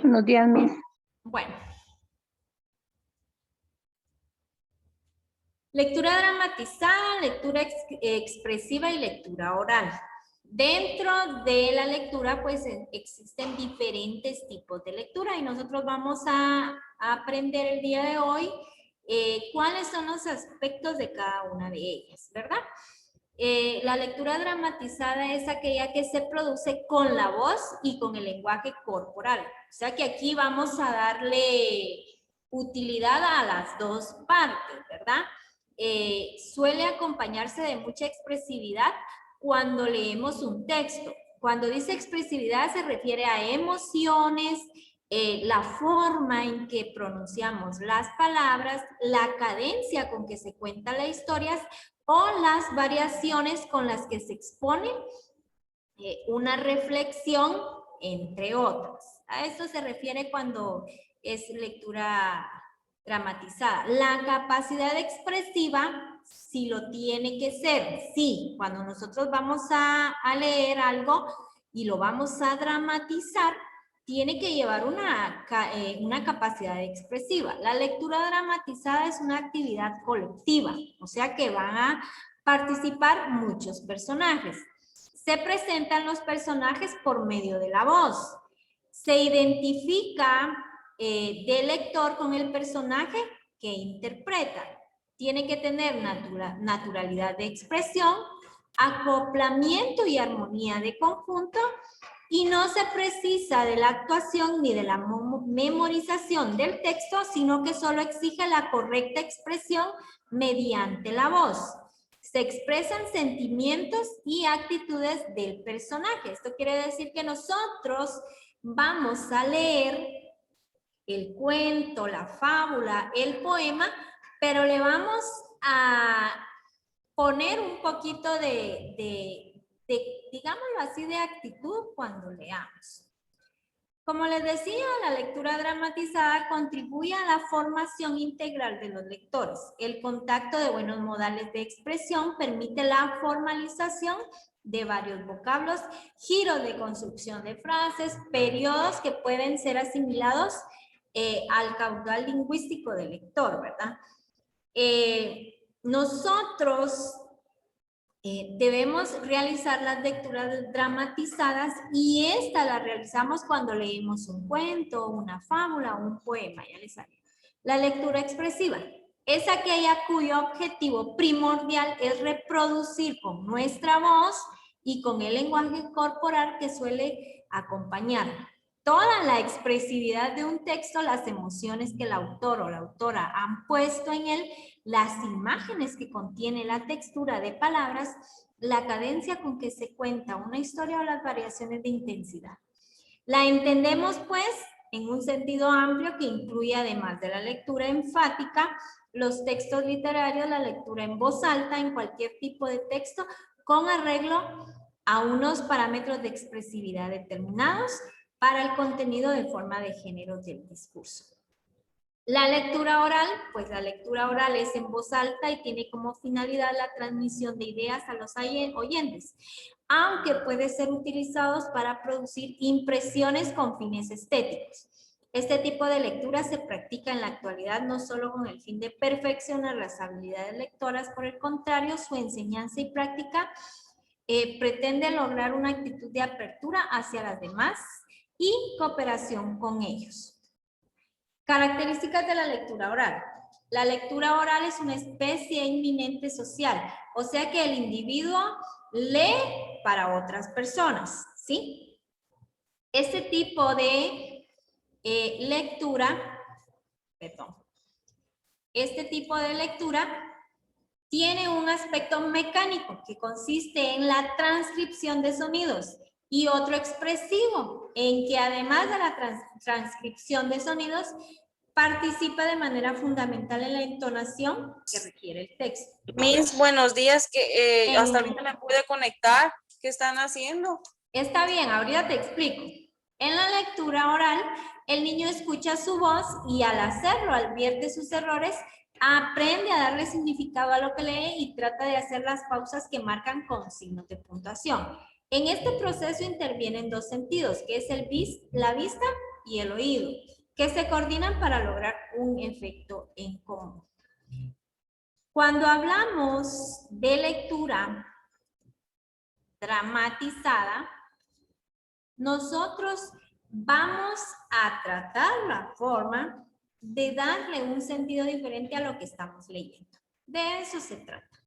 Buenos días, Miss. Bueno. Lectura dramatizada, lectura expresiva y lectura oral. Dentro de la lectura, pues existen diferentes tipos de lectura y nosotros vamos a aprender el día de hoy cuáles son los aspectos de cada una de ellas, ¿verdad? La lectura dramatizada es aquella que se produce con la voz y con el lenguaje corporal. O sea que aquí vamos a darle utilidad a las dos partes, ¿verdad? Suele acompañarse de mucha expresividad cuando leemos un texto. Cuando dice expresividad se refiere a emociones, la forma en que pronunciamos las palabras, la cadencia con que se cuentan las historias o las variaciones con las que se expone una reflexión, entre otros. A esto se refiere cuando es lectura dramatizada. La capacidad expresiva, si lo tiene que ser, sí, cuando nosotros vamos a leer algo y lo vamos a dramatizar, tiene que llevar una capacidad expresiva. La lectura dramatizada es una actividad colectiva, o sea que van a participar muchos personajes. Se presentan los personajes por medio de la voz. Se identifica del lector con el personaje que interpreta. Tiene que tener naturalidad de expresión, acoplamiento y armonía de conjunto, y no se precisa de la actuación ni de la memorización del texto, sino que solo exige la correcta expresión mediante la voz. Se expresan sentimientos y actitudes del personaje. Esto quiere decir que nosotros vamos a leer el cuento, la fábula, el poema, pero le vamos a poner un poquito de digámoslo así, de actitud cuando leamos. Como les decía, la lectura dramatizada contribuye a la formación integral de los lectores. El contacto de buenos modales de expresión permite la formalización de varios vocablos, giros de construcción de frases, periodos que pueden ser asimilados al caudal lingüístico del lector, ¿verdad? Nosotros debemos realizar las lecturas dramatizadas y esta la realizamos cuando leemos un cuento, una fábula o un poema. Ya les salió. La lectura expresiva es aquella cuyo objetivo primordial es reproducir con nuestra voz y con el lenguaje corporal que suele acompañar toda la expresividad de un texto, las emociones que el autor o la autora han puesto en él, las imágenes que contiene la textura de palabras, la cadencia con que se cuenta una historia o las variaciones de intensidad. La entendemos, pues, en un sentido amplio que incluye, además de la lectura enfática, los textos literarios, la lectura en voz alta, en cualquier tipo de texto, con arreglo a unos parámetros de expresividad determinados para el contenido de forma de género del discurso. La lectura oral, pues la lectura oral es en voz alta y tiene como finalidad la transmisión de ideas a los oyentes, aunque puede ser utilizados para producir impresiones con fines estéticos. Este tipo de lectura se practica en la actualidad no solo con el fin de perfeccionar las habilidades lectoras, por el contrario, su enseñanza y práctica pretende lograr una actitud de apertura hacia las demás y cooperación con ellos. Características de la lectura oral. La lectura oral es una especie inminente social, o sea que el individuo lee para otras personas, ¿sí? Este tipo de lectura, este tipo de lectura tiene un aspecto mecánico que consiste en la transcripción de sonidos y otro expresivo en que además de la transcripción de sonidos participa de manera fundamental en la entonación que requiere el texto. Miss, buenos días, que hasta ahorita me pude conectar. ¿Qué están haciendo? Está bien, ahorita te explico. En la lectura oral, el niño escucha su voz y al hacerlo, advierte sus errores, aprende a darle significado a lo que lee y trata de hacer las pausas que marcan con signos de puntuación. En este proceso intervienen dos sentidos, que es la vista y el oído, que se coordinan para lograr un efecto en común. Cuando hablamos de lectura dramatizada, nosotros vamos a tratar la forma de darle un sentido diferente a lo que estamos leyendo. De eso se trata.